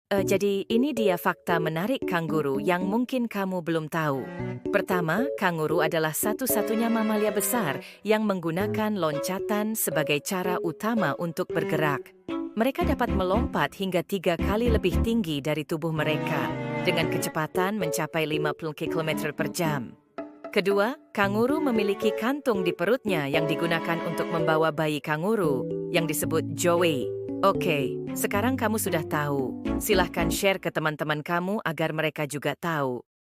Jadi ini dia fakta menarik kanguru yang mungkin kamu belum tahu. Pertama, kanguru adalah satu-satunya mamalia besar yang menggunakan loncatan sebagai cara utama untuk bergerak. Mereka dapat melompat hingga 3 kali lebih tinggi dari tubuh mereka, dengan kecepatan mencapai 50 km per jam. Kedua, kanguru memiliki kantung di perutnya yang digunakan untuk membawa bayi kanguru, yang disebut joey. Oke, sekarang kamu sudah tahu. Silahkan share ke teman-teman kamu agar mereka juga tahu.